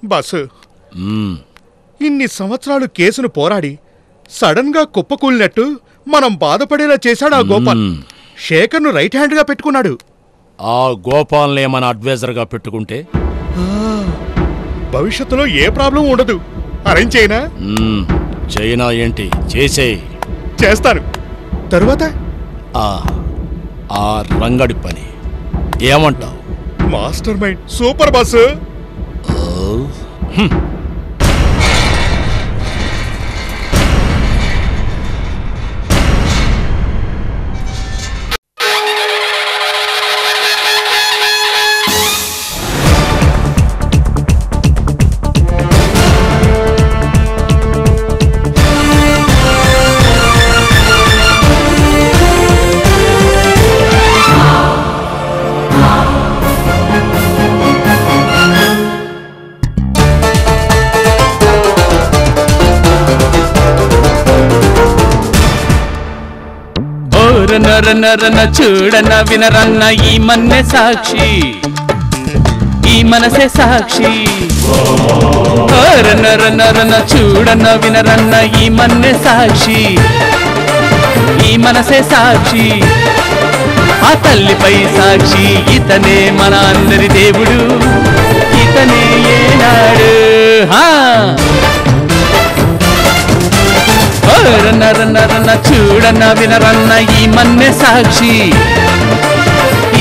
Boss, ఇన్ని సంవత్సరాలు కేసును పోరాడి సడన్ గా కుప్పకూలినట్టు మనం బాధపడేలా చేశాడు ఆ గోపాల్. శేఖర్ను రైట్ హ్యాండ్ గా పెట్టుకున్నాడు. ఆ గోపాల్ని ఏమైనా అడ్వైజర్ గా పెట్టుకుంటే భవిష్యత్తులో ఏ ప్రాబ్లం ఉండదు. అరేంజ్ చేయనా? చైనా ఏంటి, చేసేయి. చేస్తాను. తరువాత ఆ రంగడి పని ఏమంటావు? Master mind super boss. నరన చూడన వినరన్న ఈ మన్నే సాక్షి, ఈ మనసే సాక్షి. నరన చూడన వినరన్న ఈ మన్నే సాక్షి, ఈ మనసే సాక్షి. ఆ తల్లిపై సాక్షి, ఇతనే మన అందరి దేవుడు, ఇతనే ఏనాడు. నరన చూడన వినరన్న ఈ మన్నే సాక్షి,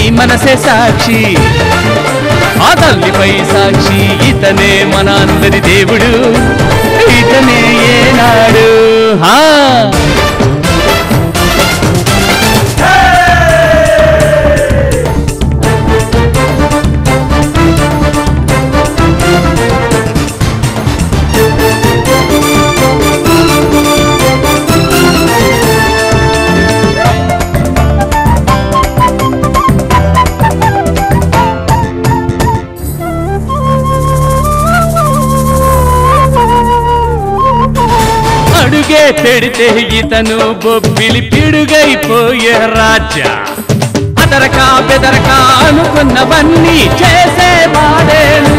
ఈ మనసే సాక్షి. ఆ తల్లిపై సాక్షి, ఇతనే మన అందరి దేవుడు, ఇతనే ఏనాడు. అడుగే పెడితే ఇతను బొబ్బిలి పిడుగైపోయే రాజా. అదరకా బెదరకా అనుకున్నవన్నీ చేసేవాడేను.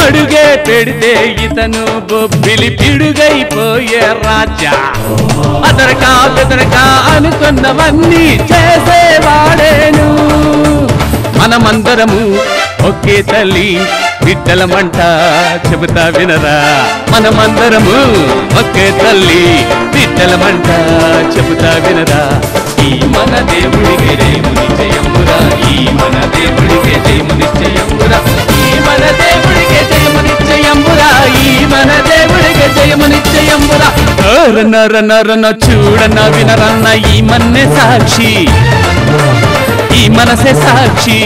అడుగే పెడితే ఇతను బొబ్బిలి పిడుగైపోయే రాజా. అదరకా బెదరకా అనుకున్నవన్నీ చేసేవాడేను. మనమందరము ఒకే తల్లి బిడ్డలమంట, చెబుతా వినరా. మనమందరము ఒకే తల్లి బిడ్డలమంట, చెబుతా వినరా. ఈ మన దేవుడికి జయము నిశ్చయమురా, ఈ మన దేవుడికి జయము నిశ్చయమురా, ఈ మన దేవుడికి జయము నిశ్చయమురా, ఈ మన దేవుడికి జయము నిశ్చయమురా. నరన చూడన వినరన్న ఈ మన్నే సాక్షి, ఈ మనసే సాక్షి.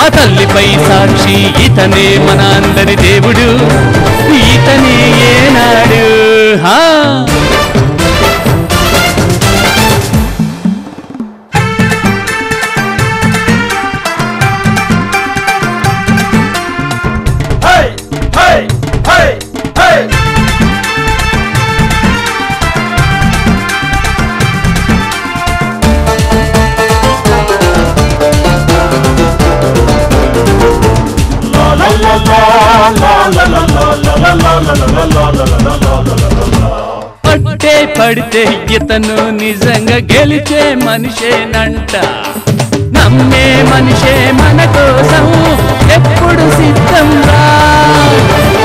ఆ తల్లిపై సాక్షి, ఇతనే మన అందరి దేవుడు, ఇతనే ఏనాడు. పట్టే పడితే ఇతను నిజంగా గెలిచే మనిషేనంట. నమ్మే మనిషే మన కోసం ఎప్పుడు సిద్ధం రా.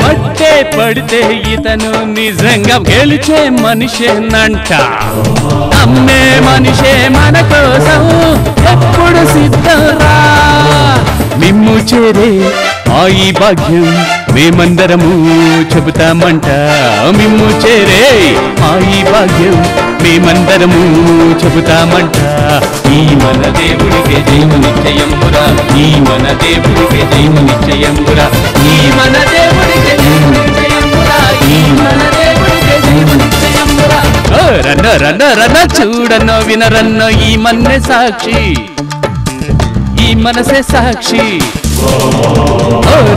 పట్టే పడితే ఇతను నిజంగా గెలిచే మనిషేనంట. నమ్మే మనిషే మన కోసం ఎప్పుడు సిద్ధం రా. మిమ్ము చేరే ఈ భాగ్యం మేమందరము చెబుతామంట. మిమ్ము చేరే ఈ భాగ్యం మేమందరము చెబుతామంట. ఈ మన దేవుడికి జయము నిశ్చయమురా, ఈ మన దేవుడికి జయము నిశ్చయమురా, ఈ మన దేవుడికి జయము నిశ్చయమురా, ఈ మన దేవుడికి జయము నిశ్చయమురా. రన్న చూడన్నో వినరన్నో ఈ మన్నే సాక్షి, ఈ మనసే సాక్షి.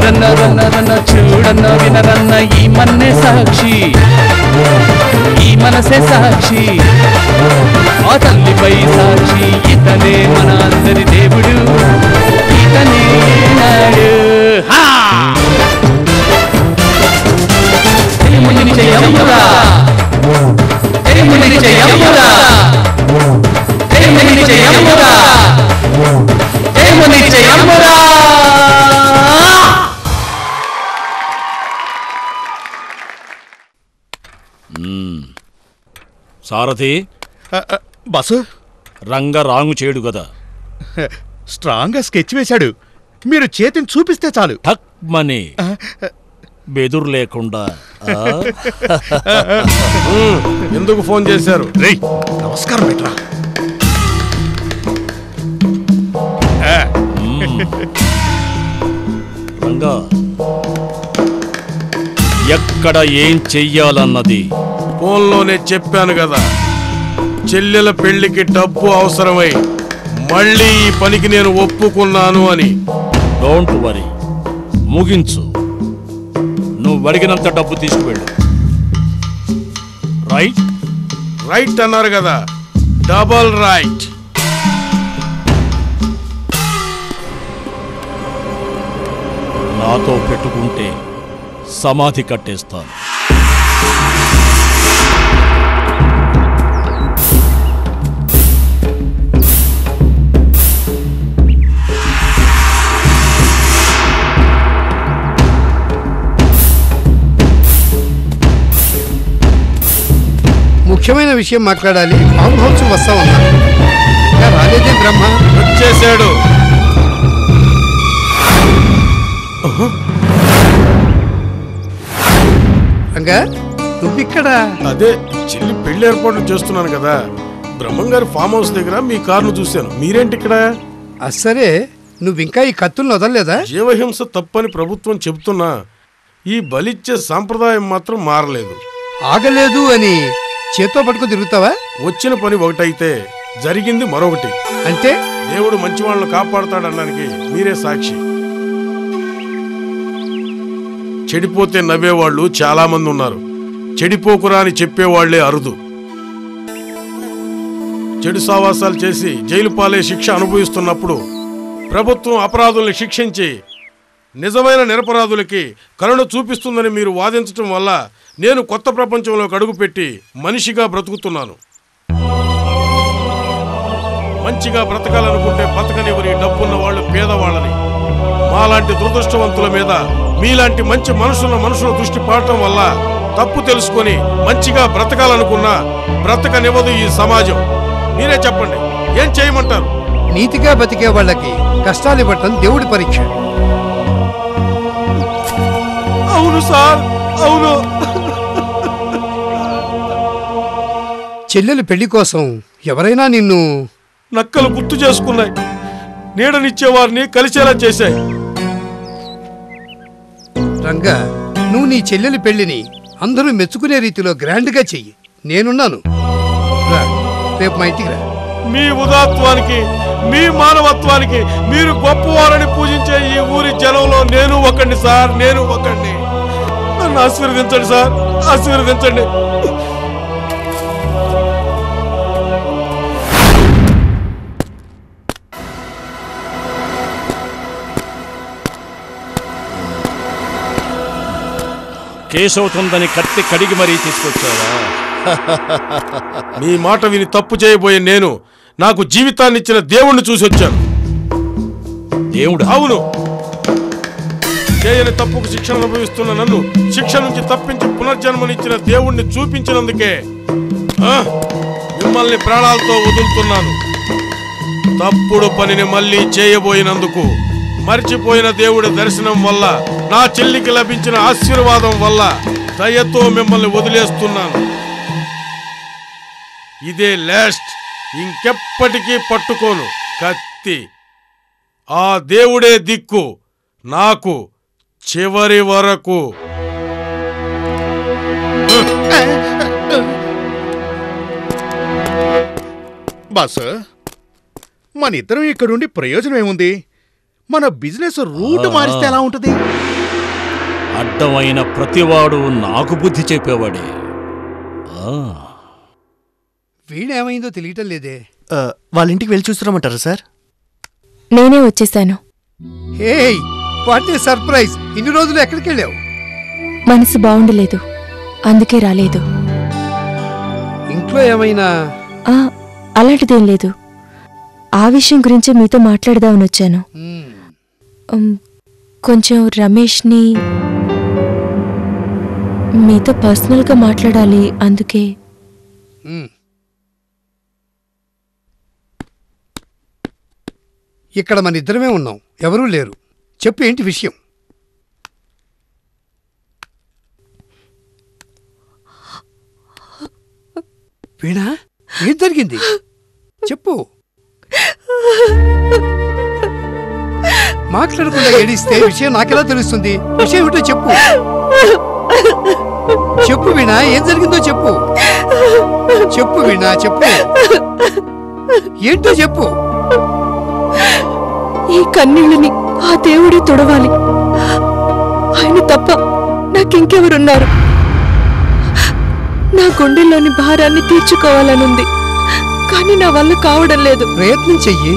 రన్న చూడన్న వినరన్న ఈ మన్నే సాక్షి, ఈ మనసే సాక్షి. ఆ తల్లిపై సాక్షి, ఇతనే మన అందరి దేవుడు, ఇతనే నాడు. జయమురా దేవుని జయమురా దేవుని జయమురా దేవుని జయమురా. సారథి, బస్సు రంగ రాంగు చేయడు కదా. స్ట్రాంగ్గా స్కెచ్ వేశాడు. మీరు చేతిని చూపిస్తే చాలు. ఠక్ మని బెదురు లేకుండా. ఎందుకు ఫోన్ చేశారు? రేయ్, నమస్కారం బెట్రా. రంగా, ఎక్కడ ఏం చెయ్యాలన్నది ఫోన్లోనే చెప్పాను కదా. చెల్లెల పెళ్లికి డబ్బు అవసరమై మళ్ళీ ఈ పనికి నేను ఒప్పుకున్నాను అని. డోంట్ వరీ, ముగించు. నువ్వు అడిగినంత డబ్బు తీసుకువెళ్ళు. రైట్? రైట్ అన్నారు కదా, డబల్ రైట్. నాతో పెట్టుకుంటే సమాధి కట్టేస్తాను. ముఖ్యమైన విషయం మాట్లాడాలి. ఫామ్ హౌస్ వస్తా ఉన్నా. ఇంకా రాలేదే బ్రహ్మ. వచ్చేసాడు. రంగా, నువ్విక్కడ? అదే చెల్లి పెళ్లి ఏర్పాట్లు చేస్తున్నాను కదా. బ్రహ్మం గారి ఫామ్ హౌస్ దగ్గర మీ కారును చూశాను. మీరేంటి ఇక్కడ? సరే, నువ్వింకా ఈ కత్తులను వదలలేదా? జీవహింస తప్పని ప్రభుత్వం చెబుతున్నా ఈ బలిచ్చే సాంప్రదాయం మాత్రం మారలేదు. ఆగలేదు అని చేత్తో పట్టుకు తిరుగుతావా? వచ్చిన పని ఒకటైతే జరిగింది మరొకటి. అంటే దేవుడు మంచి వాళ్ళను కాపాడుతాడనడానికి మీరే సాక్షి. చెడిపోతే నవ్వేవాళ్ళు చాలా మంది ఉన్నారు. చెడిపోకురా అని చెప్పేవాళ్లే అరుదు. చెడు సావాసాలు చేసి జైలు పాలే శిక్ష అనుభవిస్తున్నప్పుడు ప్రభుత్వం అపరాధుల్ని శిక్షించి నిజమైన నిరపరాధులకి కరుణ చూపిస్తుందని మీరు వాదించటం వల్ల నేను కొత్త ప్రపంచంలోకి అడుగుపెట్టి మనిషిగా బ్రతుకుతున్నాను. మంచిగా బ్రతకాలనుకుంటే బతకనివరి డబ్బున్న వాళ్ళు పేదవాళ్ళని. మాలాంటి దురదృష్టవంతుల మీద మీలాంటి మంచి మనుషుల దృష్టి పడటం వల్ల తప్పు తెలుసుకొని మంచిగా బ్రతకాలనుకున్నా బ్రతకనివ్వదు ఈ సమాజం. మీరే చెప్పండి, ఏం చేయమంటారు? నీతిగా బతికే వాళ్ళకి కష్టాలు ఇవ్వటం దేవుడి పరీక్ష. అవును సార్, అవును. చెల్లెలు పెళ్లి కోసం ఎవరైనా నిన్ను నక్కలు గుర్తు చేసుకున్నాయి. నీడనిచ్చేవారిని కలిసేలా చేశాయి. రంగా, నువ్వు నీ చెల్లెలి పెళ్లిని అందరూ మెచ్చుకునే రీతిలో గ్రాండ్గా చెయ్యి. నేనున్నాను. రా, రేపు మా ఇంటికి రా. మీ ఉదాత్వానికి, మీ మానవత్వానికి మీరు గొప్పవారని పూజించే ఈ ఊరి జనంలో నేను ఒకండి సార్, నేను ఒకండి. నన్ను ఆశీర్వదించండి సార్, ఆశీర్వదించండి. కేసవుతుందని కత్తి కడిగి మరీ తీసుకొచ్చావా? మీ మాట విని తప్పు చేయబోయే నేను నాకు జీవితాన్ని ఇచ్చిన దేవుణ్ణి చూసి వచ్చాను. దేవుడు? అవును. చేయని తప్పుకు శిక్షణ అనుభవిస్తున్న నన్ను శిక్ష నుంచి తప్పించి పునర్జన్మనిచ్చిన దేవుణ్ణి చూపించినందుకే మిమ్మల్ని ప్రాణాలతో వదులుతున్నాను. తప్పుడు పనిని మళ్ళీ చేయబోయినందుకు, మర్చిపోయిన దేవుడి దర్శనం వల్ల, నా చెల్లికి లభించిన ఆశీర్వాదం వల్ల దయతో మిమ్మల్ని వదిలేస్తున్నాను. ఇదే లాస్ట్, ఇంకెప్పటికీ పట్టుకోను కత్తి. ఆ దేవుడే దిక్కు నాకు చివరి వరకు. బాస్, మన ఇద్దరం ఇక్కడుండి ప్రయోజనం ఏముంది? మన బిజినెస్ రూట్ మారిస్తే ఎలా ఉంటుంది? అడ్డమైన ప్రతివాడు నాకు బుద్ధి చెప్పేవాడే. వీడేమైందో తెలియటం లేదే. వాళ్ళ ఇంటికి వెళ్ళి చూస్తున్నామంటారా సార్? నేనే వచ్చేసాను. Hey, what a surprise! ఇన్ని రోజులు ఎక్కడికి వెళ్ళావు? మనసు బాగుండలేదు. అందుకే రాలేదు. ఇంట్లో ఏమైనా? ఆ, అలాంటిదేం లేదు. ఆ విషయం గురించి మీతో మాట్లాడదామని వచ్చాను. కొంచెం రమేష్ని మీతో పర్సనల్గా మాట్లాడాలి, అందుకే. ఇక్కడ మన ఇద్దరమే ఉన్నాం, ఎవరూ లేరు. చెప్పు, ఏంటి విషయం? వీణా, ఏం జరిగింది? చెప్పు. మాట్లాడకుండా ఏడిస్తే విషయం నాకెలా తెలుస్తుంది? విషయం ఏమిటో చెప్పు. చెప్పు వీణా, ఏం జరిగిందో చెప్పు. చెప్పు వీణా, చెప్పు. ఏంటో చెప్పు. ఈ కన్నీళ్ళని ఆ దేవుడే తొడవాలి. ఆయన తప్ప నాకింకెవరున్నారు? నా గుండెల్లోని భారాన్ని తీర్చుకోవాలనుంది, కానీ నా వల్ల కావడం లేదు. ప్రయత్నం చెయ్యి.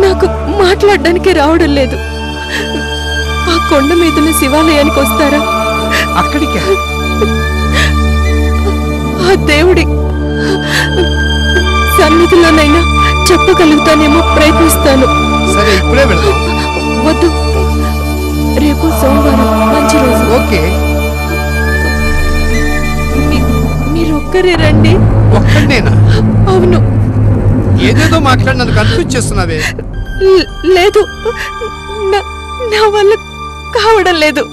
నాకు మాట్లాడడానికే రావడం లేదు. ఆ కొండ మీదున్న శివాలయానికి వస్తారా? అక్కడికి? ఆ దేవుడి సన్నిధిలోనైనా చెప్పగలుగుతానేమో, ప్రయత్నిస్తాను. సరే, ఇప్పుడే వెళ్దాం. వద్దు, రేపు సోమవారం మంచి రోజు. ఓకే. మీరొక్కరే రండి. ఒక్కడేనా? అవును. ఏదేదో మాట్లాడి నన్ను కన్ఫ్యూజ్ చేస్తున్నావే. లేదు, నా వల్ల కావడం లేదు.